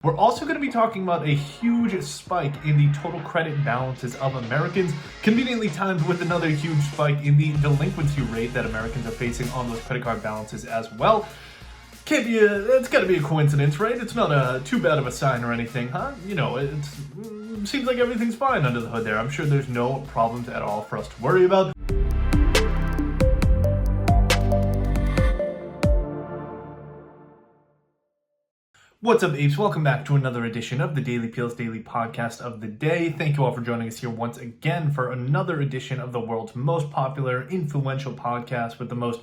We're also going to be talking about a huge spike in the total credit balances of Americans, conveniently timed with another huge spike in the delinquency rate that Americans are facing on those credit card balances as well. It's got to be a coincidence, right? It's not too bad of a sign or anything, huh? You know, it seems like everything's fine under the hood there. I'm sure there's no problems at all for us to worry about. What's up, apes? Welcome back to another edition of the 𝗙𝗟𝗡𝗚's Daily Podcast of the Day. Thank you all for joining us here once again for another edition of the world's most popular, influential podcast with the most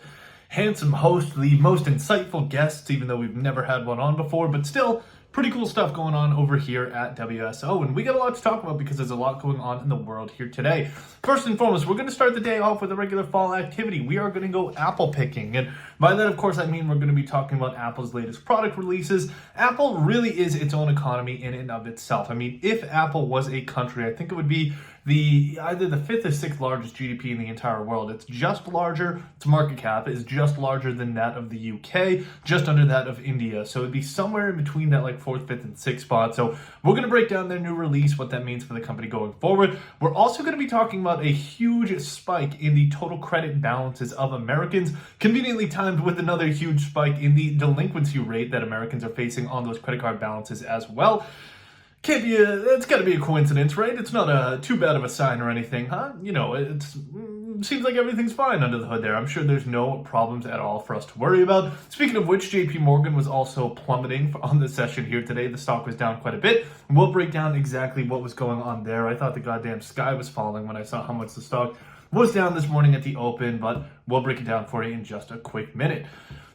handsome host, the most insightful guests, even though we've never had one on before, but still pretty cool stuff going on over here at WSO, and we got a lot to talk about because there's a lot going on in the world here today. First and foremost, we're going to start the day off with a regular fall activity. We are going to go apple picking, and by that, of course, I mean we're going to be talking about Apple's latest product releases. Apple really is its own economy in and of itself. I mean, if Apple was a country, I think it would be either the 5th or 6th largest GDP in the entire world. It's just larger, its market cap is just larger than that of the UK, just under that of India. So it'd be somewhere in between that like 4th, 5th, and 6th spot. So we're going to break down their new release, what that means for the company going forward. We're also going to be talking about a huge spike in the total credit balances of Americans, conveniently timed with another huge spike in the delinquency rate that Americans are facing on those credit card balances as well. It's got to be a coincidence, right? It's not too bad of a sign or anything, huh? You know, it seems like everything's fine under the hood there. I'm sure there's no problems at all for us to worry about. Speaking of which, JP Morgan was also plummeting on the session here today. The stock was down quite a bit. We'll break down exactly what was going on there. I thought the goddamn sky was falling when I saw how much the stock was down this morning at the open, but we'll break it down for you in just a quick minute.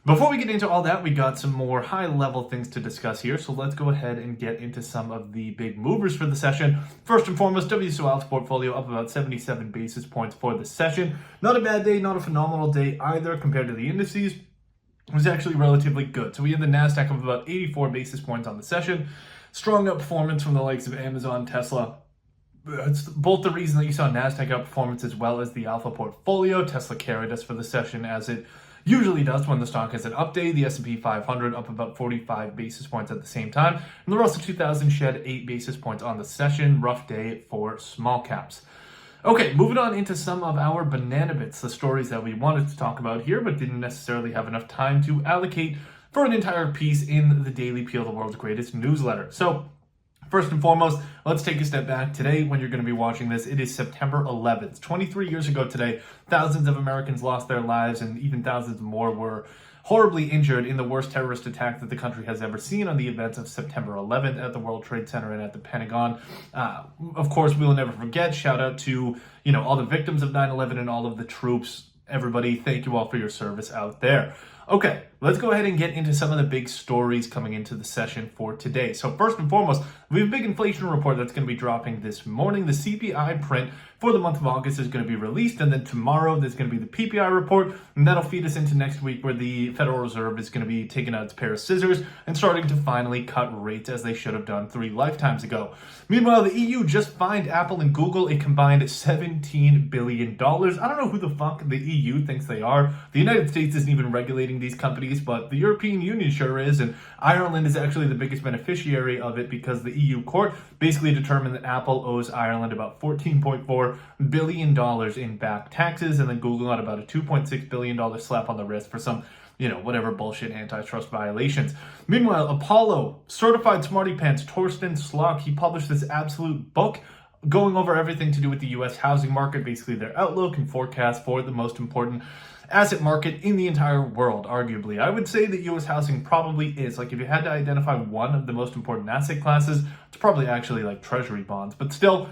Before we get into all that, we got some more high-level things to discuss here, so let's go ahead and get into some of the big movers for the session. First and foremost, WSO portfolio up about 77 basis points for the session. Not a bad day, not a phenomenal day either compared to the indices. It was actually relatively good. So we had the NASDAQ of about 84 basis points on the session. Strong outperformance from the likes of Amazon, Tesla. It's both the reason that you saw NASDAQ outperformance as well as the Alpha portfolio. Tesla carried us for the session as it usually does when the stock has an up day. The S&P 500 up about 45 basis points at the same time. And the Russell 2000 shed 8 basis points on the session. Rough day for small caps. Okay, moving on into some of our banana bits, the stories that we wanted to talk about here, but didn't necessarily have enough time to allocate for an entire piece in the 𝗙𝗟𝗡𝗚, the world's greatest newsletter. So, first and foremost, let's take a step back. Today, when you're going to be watching this, it is September 11th. 23 years ago today, thousands of Americans lost their lives and even thousands more were horribly injured in the worst terrorist attack that the country has ever seen on the events of September 11th at the World Trade Center and at the Pentagon. Of course, we will never forget. Shout out to, all the victims of 9/11 and all of the troops. Everybody, thank you all for your service out there. Okay, let's go ahead and get into some of the big stories coming into the session for today. So first and foremost, we have a big inflation report that's going to be dropping this morning. The CPI print for the month of August is going to be released, and then tomorrow there's going to be the PPI report, and that'll feed us into next week where the Federal Reserve is going to be taking out its pair of scissors and starting to finally cut rates as they should have done 3 lifetimes ago. Meanwhile, the EU just fined Apple and Google a combined $17 billion. I don't know who the fuck the EU thinks they are. The United States isn't even regulating these companies, but the European Union sure is, and Ireland is actually the biggest beneficiary of it because the EU court basically determined that Apple owes Ireland about $14.4 billion in back taxes, and then Google got about a $2.6 billion slap on the wrist for some whatever bullshit antitrust violations. Meanwhile, Apollo, certified smarty pants, Torsten Slok, he published this absolute book going over everything to do with the U.S. housing market, basically their outlook and forecast for the most important asset market in the entire world, arguably. I would say that U.S. housing probably is, like if you had to identify one of the most important asset classes, it's probably actually like treasury bonds. But still,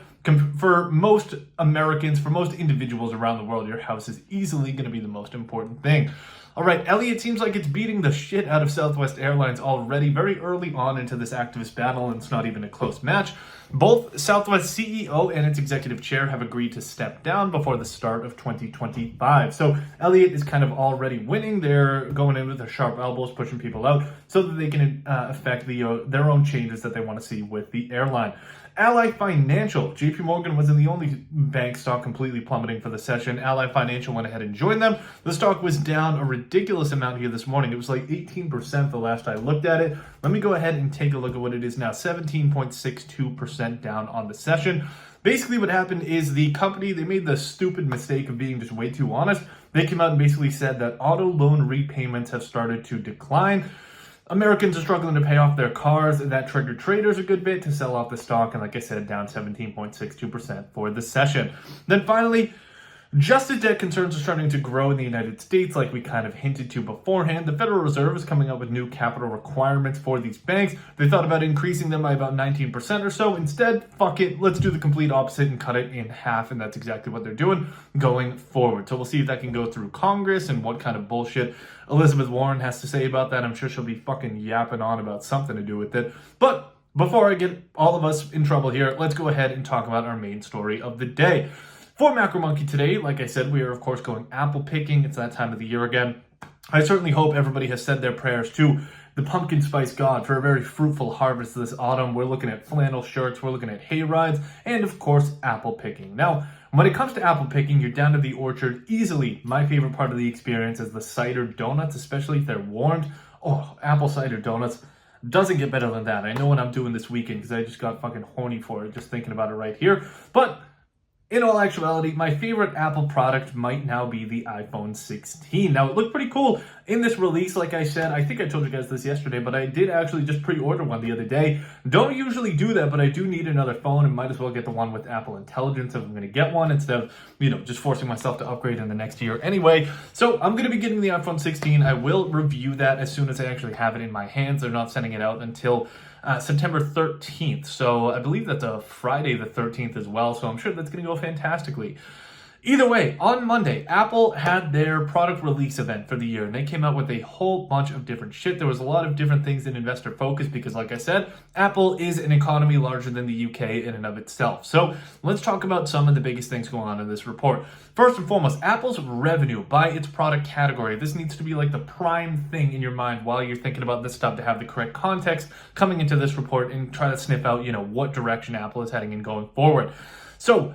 for most Americans, for most individuals around the world, your house is easily going to be the most important thing. All right, Elliott seems like it's beating the shit out of Southwest Airlines already very early on into this activist battle, and it's not even a close match. Both Southwest CEO and its executive chair have agreed to step down before the start of 2025. So Elliott is kind of already winning. They're going in with their sharp elbows, pushing people out so that they can affect their own changes that they want to see with the airline. Ally Financial, JP Morgan wasn't the only bank stock completely plummeting for the session. Ally Financial went ahead and joined them. The stock was down a ridiculous amount here this morning. It was like 18% the last I looked at it. Let me go ahead and take a look at what it is now. 17.62% down on the session. Basically what happened is the company, they made the stupid mistake of being just way too honest. They came out and basically said that auto loan repayments have started to decline. Americans are struggling to pay off their cars, and that triggered traders a good bit to sell off the stock. And like I said, down 17.62% for the session. Then finally, just as debt concerns are starting to grow in the United States, like we kind of hinted to beforehand, the Federal Reserve is coming up with new capital requirements for these banks. They thought about increasing them by about 19% or so. Instead, fuck it, let's do the complete opposite and cut it in half, and that's exactly what they're doing going forward. So we'll see if that can go through Congress and what kind of bullshit Elizabeth Warren has to say about that. I'm sure she'll be fucking yapping on about something to do with it. But before I get all of us in trouble here, let's go ahead and talk about our main story of the day. For Macro Monkey today, like I said, we are of course going apple picking. It's that time of the year again. I certainly hope everybody has said their prayers to the pumpkin spice god for a very fruitful harvest this autumn. We're looking at flannel shirts, we're looking at hay rides, and of course, apple picking. Now, when it comes to apple picking, you're down to the orchard. Easily, my favorite part of the experience is the cider donuts, especially if they're warmed. Oh, apple cider donuts. Doesn't get better than that. I know what I'm doing this weekend because I just got fucking horny for it, just thinking about it right here. But in all actuality, my favorite Apple product might now be the iPhone 16. Now, it looked pretty cool in this release, like I said. I think I told you guys this yesterday, but I did actually just pre-order one the other day. Don't usually do that, but I do need another phone and might as well get the one with Apple Intelligence if I'm going to get one instead of, just forcing myself to upgrade in the next year anyway. So I'm going to be getting the iPhone 16. I will review that as soon as I actually have it in my hands. They're not sending it out until September 13th. So I believe that's a Friday the 13th as well. So I'm sure that's going to go fantastically. Either way, on Monday, Apple had their product release event for the year, and they came out with a whole bunch of different shit. There was a lot of different things in investor focus because, like I said, Apple is an economy larger than the UK in and of itself. So let's talk about some of the biggest things going on in this report. First and foremost, Apple's revenue by its product category. This needs to be like the prime thing in your mind while you're thinking about this stuff to have the correct context coming into this report and try to sniff out, what direction Apple is heading in going forward. So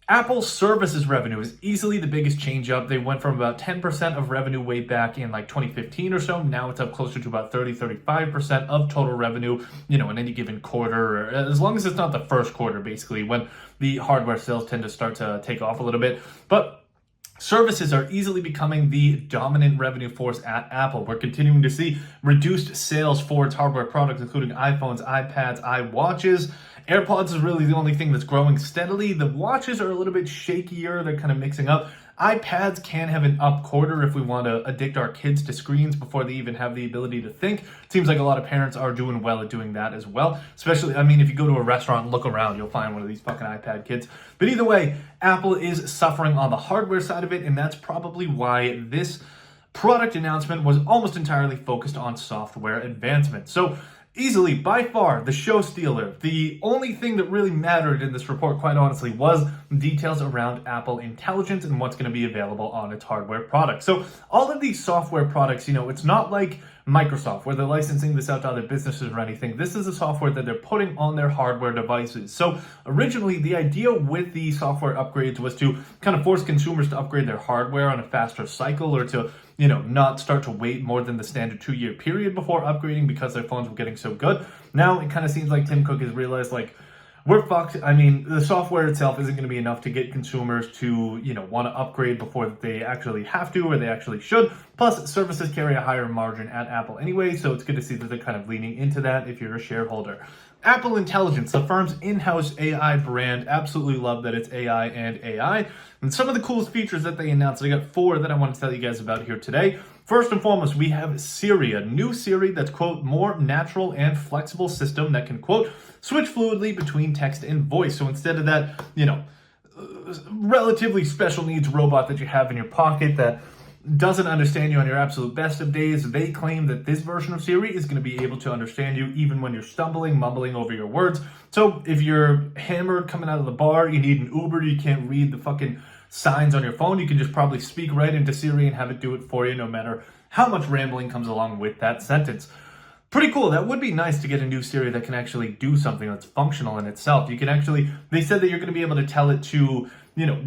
Apple services revenue is easily the biggest change up. They went from about 10% of revenue way back in like 2015 or so. Now it's up closer to about 35% of total revenue, in any given quarter, or as long as it's not the first quarter, basically, when the hardware sales tend to start to take off a little bit. But services are easily becoming the dominant revenue force at Apple. We're continuing to see reduced sales for its hardware products, including iPhones, iPads, iWatches. AirPods is really the only thing that's growing steadily. The watches are a little bit shakier. They're kind of mixing up. iPads can have an up quarter if we want to addict our kids to screens before they even have the ability to think. It seems like a lot of parents are doing well at doing that as well. Especially, if you go to a restaurant and look around, you'll find one of these fucking iPad kids. But either way, Apple is suffering on the hardware side of it, and that's probably why this product announcement was almost entirely focused on software advancement. So easily, by far, the show stealer. The only thing that really mattered in this report, quite honestly, was details around Apple Intelligence and what's going to be available on its hardware products. So all of these software products, it's not like Microsoft, where they're licensing this out to other businesses or anything. This is a software that they're putting on their hardware devices. So originally, the idea with the software upgrades was to kind of force consumers to upgrade their hardware on a faster cycle, or to not start to wait more than the standard 2-year period before upgrading because their phones were getting so good. Now it kind of seems like Tim Cook has realized, we're fucked. The software itself isn't going to be enough to get consumers to, want to upgrade before they actually have to or they actually should. Plus, services carry a higher margin at Apple anyway, so it's good to see that they're kind of leaning into that if you're a shareholder. Apple Intelligence, the firm's in-house AI brand. Absolutely love that it's AI and AI. And some of the coolest features that they announced, I got 4 that I want to tell you guys about here today. First and foremost, we have Siri, a new Siri that's, quote, more natural and flexible system that can, quote, switch fluidly between text and voice. So instead of that, relatively special needs robot that you have in your pocket that doesn't understand you on your absolute best of days, they claim that this version of Siri is going to be able to understand you even when you're stumbling, mumbling over your words. So if you're hammered coming out of the bar, you need an Uber, you can't read the fucking signs on your phone, you can just probably speak right into Siri and have it do it for you, no matter how much rambling comes along with that sentence. pretty cool. That would be nice to get a new Siri that can actually do something that's functional in itself. You can actually, they said that you're going to be able to tell it to,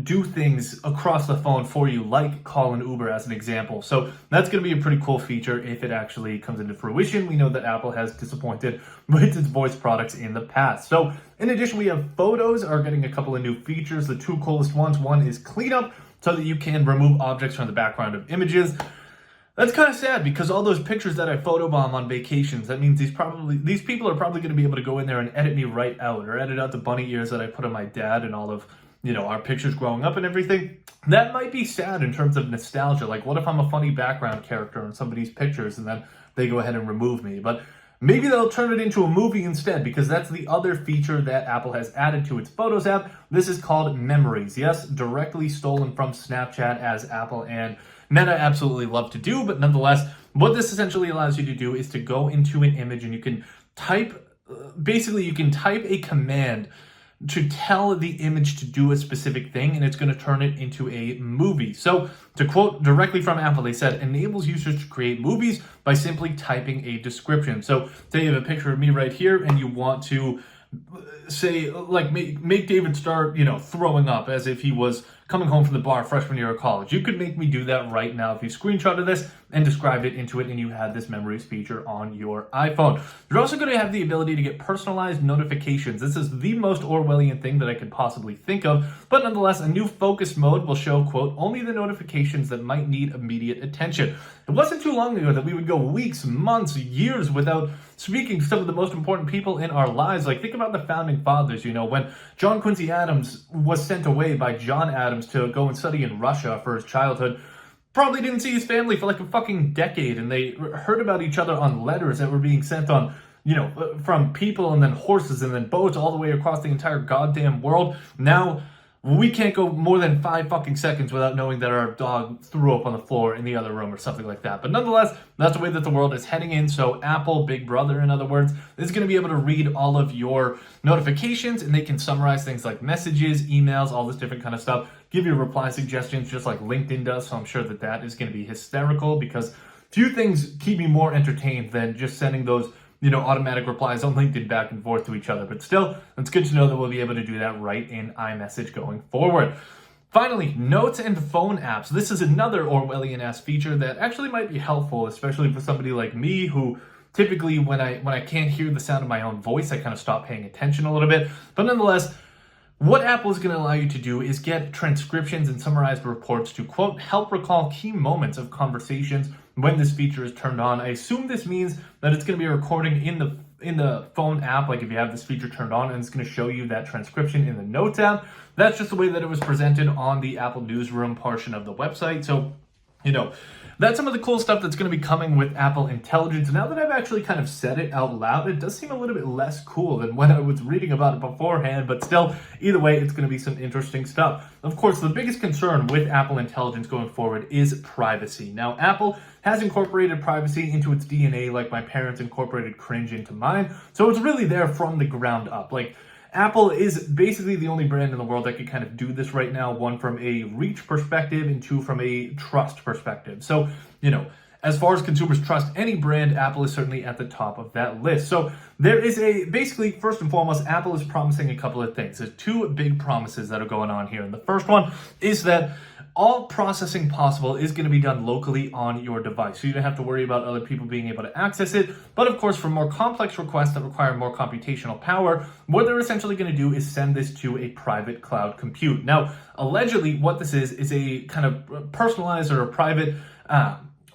do things across the phone for you, like call an Uber as an example. So that's going to be a pretty cool feature if it actually comes into fruition. We know that Apple has disappointed with its voice products in the past. So in addition, we have photos are getting a couple of new features. The two coolest ones, one is cleanup, so that you can remove objects from the background of images. That's kind of sad because all those pictures that I photobomb on vacations, that means these people are probably going to be able to go in there and edit me right out, or edit out the bunny ears that I put on my dad and all of, our pictures growing up and everything. That might be sad in terms of nostalgia. Like, what if I'm a funny background character in somebody's pictures and then they go ahead and remove me? But maybe they'll turn it into a movie instead, because that's the other feature that Apple has added to its Photos app. This is called Memories. Yes, directly stolen from Snapchat, as Apple and Meta absolutely love to do, but nonetheless, what this essentially allows you to do is to go into an image and you can type, basically you can type a command to tell the image to do a specific thing, and it's going to turn it into a movie. So to quote directly from Apple, they said, enables users to create movies by simply typing a description. So say you have a picture of me right here and you want to say, like, make David start, throwing up as if he was coming home from the bar freshman year of college. You could make me do that right now if you screenshotted this and described it into it, and you had this Memories feature on your iPhone. You're also going to have the ability to get personalized notifications. This is the most Orwellian thing that I could possibly think of, but nonetheless, a new focus mode will show, quote, only the notifications that might need immediate attention. It wasn't too long ago that we would go weeks, months, years without speaking to some of the most important people in our lives. Like, think about the founding fathers, when John Quincy Adams was sent away by John Adams to go and study in Russia for his childhood. Probably didn't see his family for like a fucking decade, and they heard about each other on letters that were being sent on, from people and then horses and then boats all the way across the entire goddamn world. Now, we can't go more than 5 fucking seconds without knowing that our dog threw up on the floor in the other room or something like that. But nonetheless, that's the way that the world is heading in. So Apple, Big Brother, in other words, is going to be able to read all of your notifications, and they can summarize things like messages, emails, all this different kind of stuff, give you reply suggestions just like LinkedIn does. So I'm sure that that is going to be hysterical, because few things keep me more entertained than just sending those automatic replies on LinkedIn back and forth to each other. But still, it's good to know that we'll be able to do that right in iMessage going forward. Finally, Notes and Phone apps. This is another Orwellian-ass feature that actually might be helpful, especially for somebody like me who typically, when I can't hear the sound of my own voice, I kind of stop paying attention a little bit. But nonetheless, what Apple is going to allow you to do is get transcriptions and summarized reports to, quote, help recall key moments of conversations when this feature is turned on. I assume this means that it's going to be recording in the phone app, like if you have this feature turned on, and it's going to show you that transcription in the Notes app. That's just the way that it was presented on the Apple Newsroom portion of the website. So, that's some of the cool stuff that's going to be coming with Apple Intelligence. Now that I've actually kind of said it out loud, it does seem a little bit less cool than when I was reading about it beforehand, but still, either way, it's going to be some interesting stuff. Of course, the biggest concern with Apple Intelligence going forward is privacy. Now, Apple has incorporated privacy into its DNA like my parents incorporated cringe into mine, so it's really there from the ground up. Like, Apple is basically the only brand in the world that can kind of do this right now, one from a reach perspective and two from a trust perspective. So, as far as consumers trust any brand, Apple is certainly at the top of that list. So there is basically, first and foremost, Apple is promising a couple of things. There's two big promises that are going on here. And the first one is that all processing possible is going to be done locally on your device. So you don't have to worry about other people being able to access it. But of course, for more complex requests that require more computational power, what they're essentially going to do is send this to a private cloud compute. Now, allegedly, what this is a kind of personalized or a private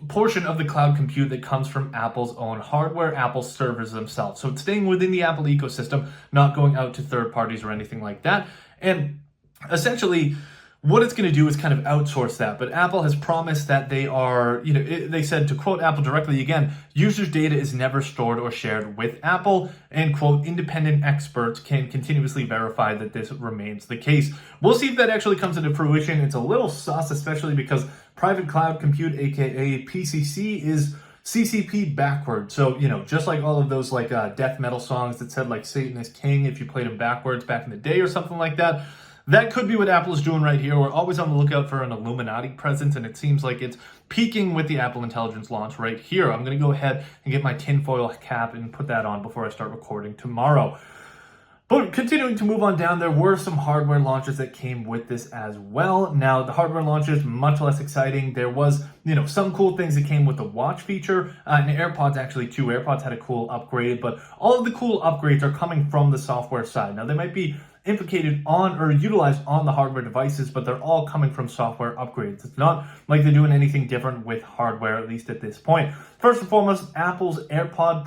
portion of the cloud compute that comes from Apple's own hardware, Apple's servers themselves. So it's staying within the Apple ecosystem, not going out to third parties or anything like that. And essentially, what it's going to do is kind of outsource that. But Apple has promised that they are, they said, to quote Apple directly again, users' data is never stored or shared with Apple, and quote, independent experts can continuously verify that this remains the case. We'll see if that actually comes into fruition. It's a little sus, especially because private cloud compute, aka PCC, is CCP backwards. So, just like all of those death metal songs that said like Satan is king if you played them backwards back in the day or something like that. that could be what Apple is doing right here. We're always on the lookout for an Illuminati presence, and it seems like it's peaking with the Apple Intelligence launch right here. I'm going to go ahead and get my tinfoil cap and put that on before I start recording tomorrow. But continuing to move on down, there were some hardware launches that came with this as well. Now, the hardware launches, much less exciting. There was, some cool things that came with the watch feature, and AirPods actually too. AirPods had a cool upgrade, but all of the cool upgrades are coming from the software side. Now, they might be implicated on or utilized on the hardware devices, but they're all coming from software upgrades. It's not like they're doing anything different with hardware, at least at this point. First and foremost, Apple's AirPods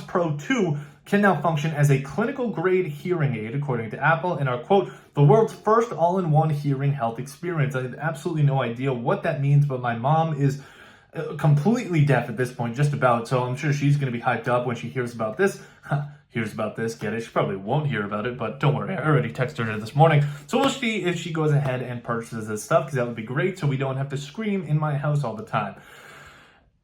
Pro 2 can now function as a clinical-grade hearing aid, according to Apple, and are, quote, the world's first all-in-one hearing health experience. I have absolutely no idea what that means, but my mom is completely deaf at this point, just about, so I'm sure she's going to be hyped up when she hears about this. Get it? She probably won't hear about it, but don't worry, I already texted her this morning. So we'll see if she goes ahead and purchases this stuff, because that would be great, so we don't have to scream in my house all the time.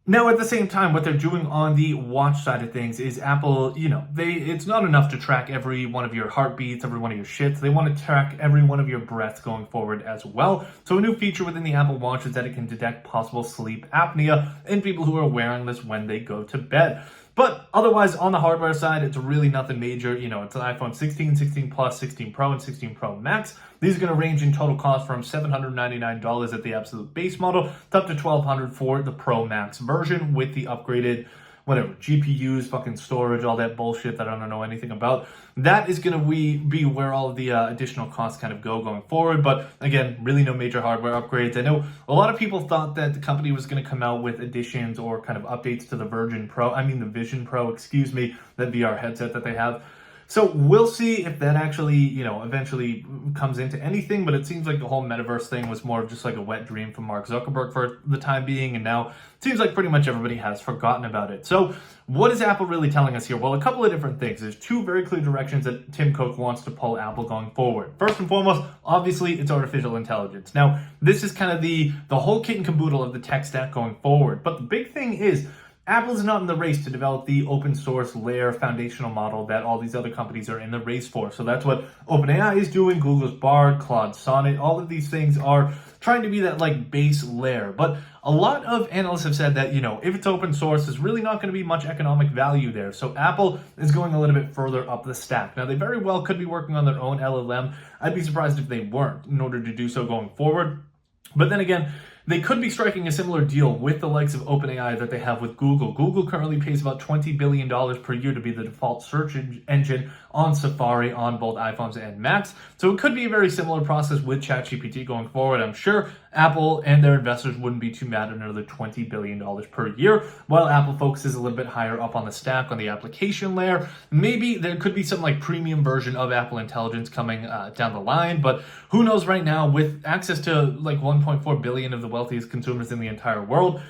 Now, at the same time, what they're doing on the watch side of things is Apple, it's not enough to track every one of your heartbeats, every one of your shits. They want to track every one of your breaths going forward as well. So a new feature within the Apple Watch is that it can detect possible sleep apnea in people who are wearing this when they go to bed. But otherwise, on the hardware side, it's really nothing major. It's an iPhone 16, 16 Plus, 16 Pro, and 16 Pro Max. These are going to range in total cost from $799 at the absolute base model to up to $1,200 for the Pro Max version with the upgraded, GPUs, fucking storage, all that bullshit that I don't know anything about. That is going to be where all of the additional costs kind of go going forward. But again, really no major hardware upgrades. I know a lot of people thought that the company was going to come out with additions or kind of updates to the Vision Pro, that VR headset that they have. So we'll see if that actually, eventually comes into anything, but it seems like the whole metaverse thing was more of just like a wet dream from Mark Zuckerberg for the time being, and now it seems like pretty much everybody has forgotten about it. So what is Apple really telling us here? Well, a couple of different things. There's two very clear directions that Tim Cook wants to pull Apple going forward. First and foremost, obviously, it's artificial intelligence. Now, this is kind of the whole kit and caboodle of the tech stack going forward, but the big thing is, Apple's not in the race to develop the open source layer foundational model that all these other companies are in the race for. So that's what OpenAI is doing, Google's Bard, Claude Sonnet, all of these things are trying to be that base layer. But a lot of analysts have said that, if it's open source, there's really not going to be much economic value there. So Apple is going a little bit further up the stack. Now, they very well could be working on their own LLM. I'd be surprised if they weren't in order to do so going forward. But then again, they could be striking a similar deal with the likes of OpenAI that they have with Google. Google currently pays about $20 billion per year to be the default search engine on Safari on both iPhones and Macs. So it could be a very similar process with ChatGPT going forward. I'm sure Apple and their investors wouldn't be too mad at another $20 billion per year, while Apple focuses a little bit higher up on the stack on the application layer. Maybe there could be some premium version of Apple Intelligence coming down the line, but who knows right now with access to 1.4 billion of the wealthiest consumers in the entire world.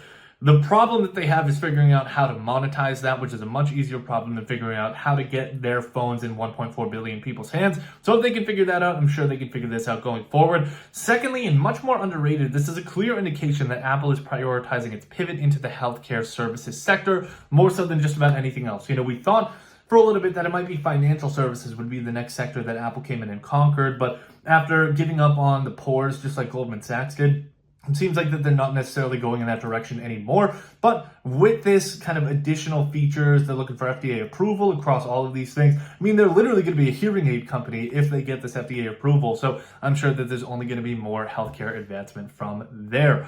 The problem that they have is figuring out how to monetize that, which is a much easier problem than figuring out how to get their phones in 1.4 billion people's hands. So if they can figure that out, I'm sure they can figure this out going forward. Secondly, and much more underrated, this is a clear indication that Apple is prioritizing its pivot into the healthcare services sector more so than just about anything else. We thought for a little bit that it might be financial services would be the next sector that Apple came in and conquered, but after giving up on the pores, just like Goldman Sachs did, it seems like that they're not necessarily going in that direction anymore. But with this kind of additional features, they're looking for FDA approval across all of these things. They're literally going to be a hearing aid company if they get this FDA approval. So I'm sure that there's only going to be more healthcare advancement from there.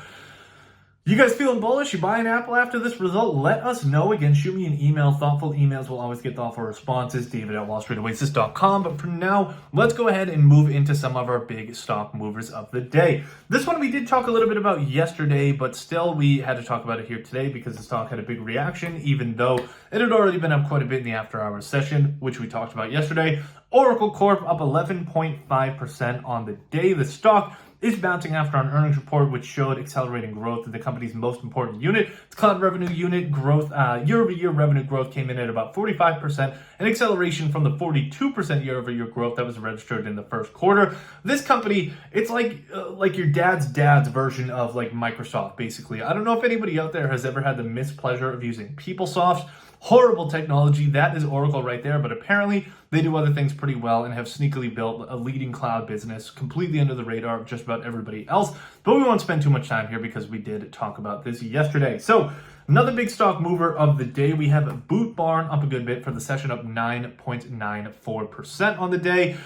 You guys feeling bullish? You buying Apple after this result? Let us know. Again, shoot me an email. Thoughtful emails will always get thoughtful responses. David@WallStreetOasis.com. But for now, let's go ahead and move into some of our big stock movers of the day. This one we did talk a little bit about yesterday, but still we had to talk about it here today because the stock had a big reaction, even though it had already been up quite a bit in the after hours session, which we talked about yesterday. Oracle Corp up 11.5% on the day. The stock is bouncing after an earnings report which showed accelerating growth in the company's most important unit. Its cloud revenue unit growth, year-over-year revenue growth came in at about 45%, an acceleration from the 42% year-over-year growth that was registered in the first quarter. This company, it's like your dad's version of Microsoft, basically. I don't know if anybody out there has ever had the mispleasure of using PeopleSoft. horrible technology. That is Oracle right there, but apparently they do other things pretty well and have sneakily built a leading cloud business completely under the radar of just about everybody else. But we won't spend too much time here because we did talk about this yesterday. So another big stock mover of the day, we have Boot Barn up a good bit for the session, up 9.94% on the day.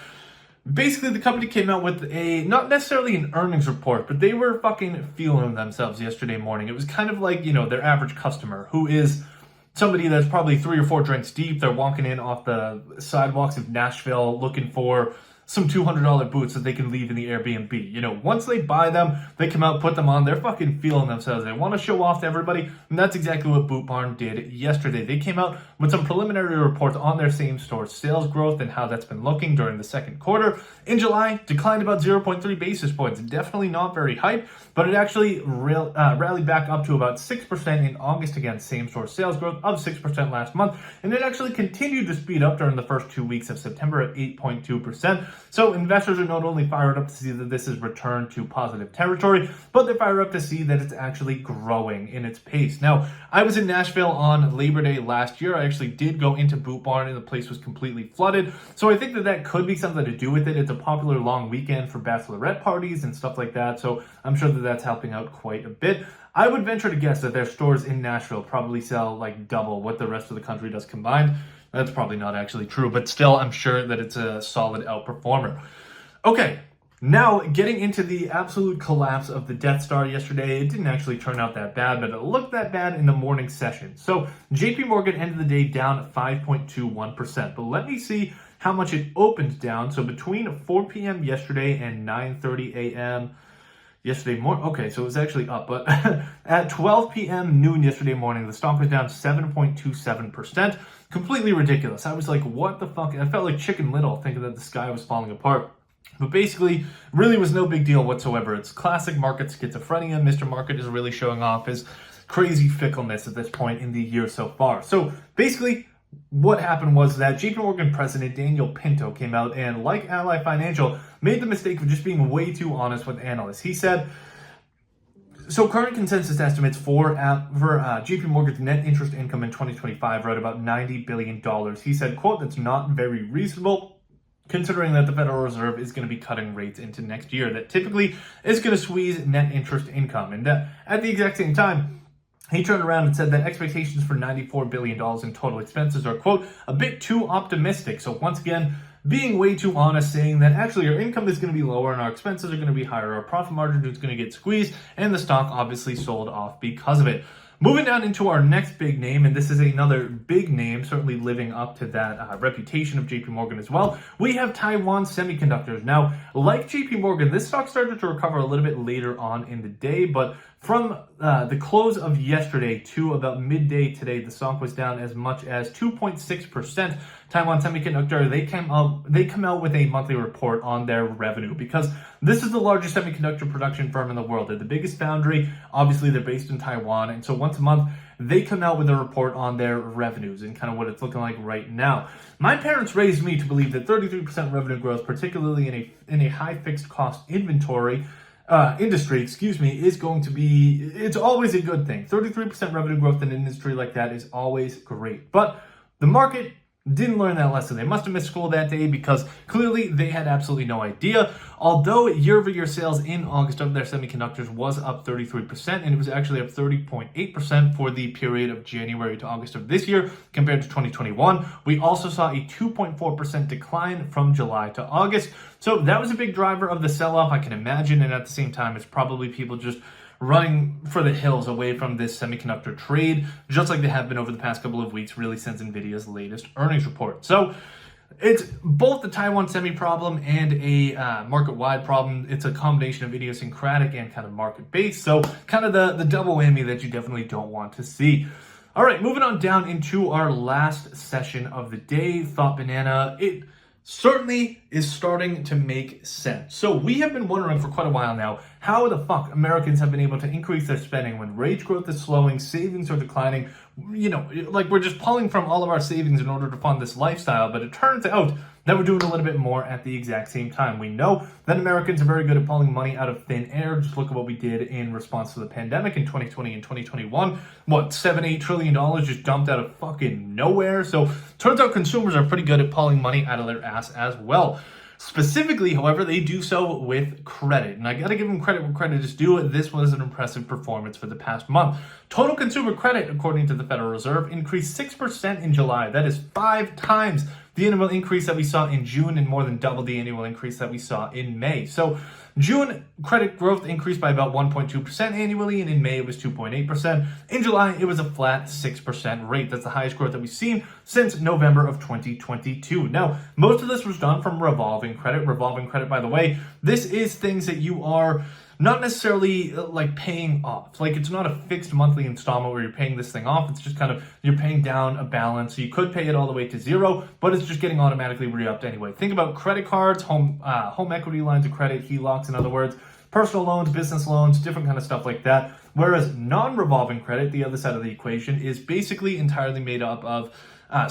Basically, the company came out with not necessarily an earnings report, but they were fucking feeling themselves yesterday morning. It was kind of like, their average customer who is somebody that's probably 3 or 4 drinks deep. They're walking in off the sidewalks of Nashville looking for some $200 boots that they can leave in the Airbnb. Once they buy them, they come out, put them on, they're fucking feeling themselves. They want to show off to everybody, and that's exactly what Boot Barn did yesterday. They came out with some preliminary reports on their same-store sales growth and how that's been looking during the second quarter. In July, declined about 0.3 basis points. Definitely not very hype, but it actually rallied back up to about 6% in August against same-store sales growth of 6% last month, and it actually continued to speed up during the first 2 weeks of September at 8.2%. So investors are not only fired up to see that this has returned to positive territory, but they're fired up to see that it's actually growing in its pace. Now, I was in Nashville on Labor Day last year. I actually did go into Boot Barn and the place was completely flooded. So I think that could be something to do with it. It's a popular long weekend for bachelorette parties and stuff like that. So I'm sure that that's helping out quite a bit. I would venture to guess that their stores in Nashville probably sell like double what the rest of the country does combined. That's probably not actually true, but still, I'm sure that it's a solid outperformer. Okay, now getting into the absolute collapse of the Death Star yesterday. It didn't actually turn out that bad, but it looked that bad in the morning session. So JP Morgan ended the day down 5.21%, but let me see how much it opened down. So between 4 p.m. yesterday and 9:30 a.m. yesterday morning. Okay, so it was actually up, but at 12 p.m. noon yesterday morning, the stock was down 7.27%. Completely ridiculous. I was like, what the fuck? I felt like Chicken Little thinking that the sky was falling apart. But basically, really was no big deal whatsoever. It's classic market schizophrenia. Mr. Market is really showing off his crazy fickleness at this point in the year so far. So basically, what happened was that JP Morgan president Daniel Pinto came out and, like Ally Financial, made the mistake of just being way too honest with analysts. He said, so current consensus estimates for JP Morgan's net interest income in 2025 are at about $90 billion. He said, quote, that's not very reasonable, considering that the Federal Reserve is going to be cutting rates into next year. That typically is going to squeeze net interest income. And at the exact same time, he turned around and said that expectations for $94 billion in total expenses are, quote, a bit too optimistic. So once again, being way too honest, saying that actually our income is going to be lower and our expenses are going to be higher, our profit margin is going to get squeezed, and the stock obviously sold off because of it. Moving down into our next big name, and this is another big name, certainly living up to that reputation of JP Morgan as well, we have Taiwan Semiconductor. Now, like JP Morgan, this stock started to recover a little bit later on in the day, but from the close of yesterday to about midday today, the stock was down as much as 2.6%. Taiwan Semiconductor, they come out with a monthly report on their revenue because this is the largest semiconductor production firm in the world. They're the biggest foundry. Obviously, they're based in Taiwan. And so once a month, they come out with a report on their revenues and kind of what it's looking like right now. My parents raised me to believe that 33% revenue growth, particularly in a high fixed cost industry, is going to be, it's always a good thing. 33% revenue growth in an industry like that is always great. But the market didn't learn that lesson. They must have missed school that day because clearly they had absolutely no idea. Although year-over-year sales in August of their semiconductors was up 33%, and it was actually up 30.8% for the period of January to August of this year compared to 2021. We also saw a 2.4% decline from July to August. So that was a big driver of the sell-off, I can imagine, and at the same time, it's probably people just running for the hills away from this semiconductor trade, just like they have been over the past couple of weeks, really since NVIDIA's latest earnings report. So it's both the Taiwan semi problem and a market-wide problem. It's a combination of idiosyncratic and kind of market-based. So kind of the double whammy that you definitely don't want to see. All right, moving on down into our last session of the day, Thought Banana. It certainly is starting to make sense. So we have been wondering for quite a while now, how the fuck Americans have been able to increase their spending when wage growth is slowing, savings are declining. You know, like we're just pulling from all of our savings in order to fund this lifestyle, but it turns out that we're doing a little bit more at the exact same time. We know that Americans are very good at pulling money out of thin air. Just look at what we did in response to the pandemic in 2020 and 2021. What, $7-8 trillion just dumped out of fucking nowhere? So turns out consumers are pretty good at pulling money out of their ass as well. Specifically, however, they do so with credit. And I gotta give them credit where credit is due. This was an impressive performance for the past month. Total consumer credit, according to the Federal Reserve, increased 6% in July. That is 5 times the annual increase that we saw in June and more than double the annual increase that we saw in May. So June credit growth increased by about 1.2% annually, and in May it was 2.8%. In July, it was a flat 6% rate. That's the highest growth that we've seen since November of 2022. Now, most of this was done from revolving credit. Revolving credit, by the way, this is things that you are not necessarily like paying off. Like it's not a fixed monthly installment where you're paying this thing off. It's just kind of, you're paying down a balance. So you could pay it all the way to zero, but it's just getting automatically re-upped anyway. Think about credit cards, home equity lines of credit, HELOCs, in other words, personal loans, business loans, different kind of stuff like that. Whereas non-revolving credit, the other side of the equation, is basically entirely made up of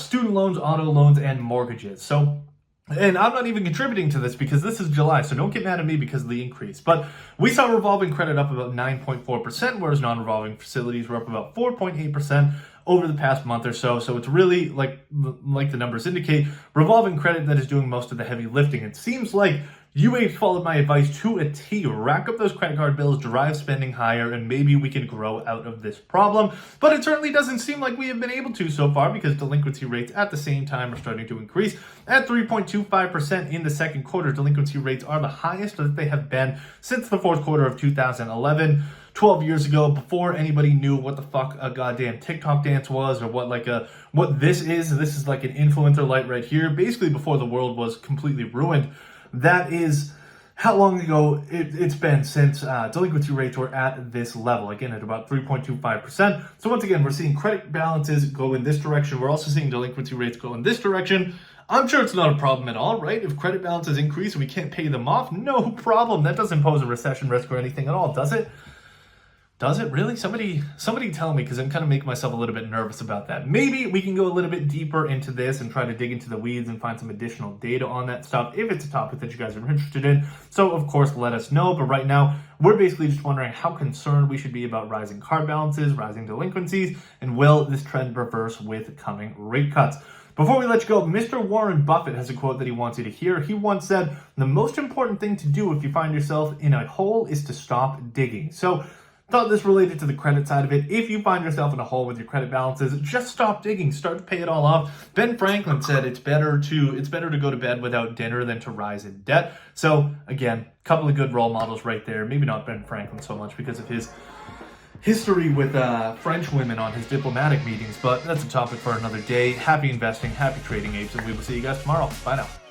student loans, auto loans, and mortgages. So, and I'm not even contributing to this because this is July, so don't get mad at me because of the increase. But we saw revolving credit up about 9.4%, whereas non-revolving facilities were up about 4.8% over the past month or so. So it's really, like the numbers indicate, revolving credit that is doing most of the heavy lifting. It seems like UA followed my advice to a T. Rack up those credit card bills, drive spending higher, and maybe we can grow out of this problem. But it certainly doesn't seem like we have been able to so far, because delinquency rates at the same time are starting to increase. At 3.25% in the second quarter, delinquency rates are the highest that they have been since the fourth quarter of 2011. 12 years ago, before anybody knew what the fuck a goddamn TikTok dance was, or what this is. This is like an influencer light right here. Basically, before the world was completely ruined. That is how long ago it's been since delinquency rates were at this level. Again, at about 3.25%. So once again, we're seeing credit balances go in this direction. We're also seeing delinquency rates go in this direction. I'm sure it's not a problem at all, right? If credit balances increase and we can't pay them off, no problem. That doesn't pose a recession risk or anything at all, does it? Does it really? Somebody tell me, because I'm kind of making myself a little bit nervous about that. Maybe we can go a little bit deeper into this and try to dig into the weeds and find some additional data on that stuff if it's a topic that you guys are interested in. So, of course, let us know. But right now, we're basically just wondering how concerned we should be about rising card balances, rising delinquencies, and will this trend reverse with coming rate cuts? Before we let you go, Mr. Warren Buffett has a quote that he wants you to hear. He once said, "The most important thing to do if you find yourself in a hole is to stop digging." So, thought this related to the credit side of it. If you find yourself in a hole with your credit balances, just stop digging. Start to pay it all off. Ben Franklin said it's better to go to bed without dinner than to rise in debt. So again, a couple of good role models right there. Maybe not Ben Franklin so much because of his history with French women on his diplomatic meetings, but that's a topic for another day. Happy investing, happy trading, apes, and we will see you guys tomorrow. Bye now.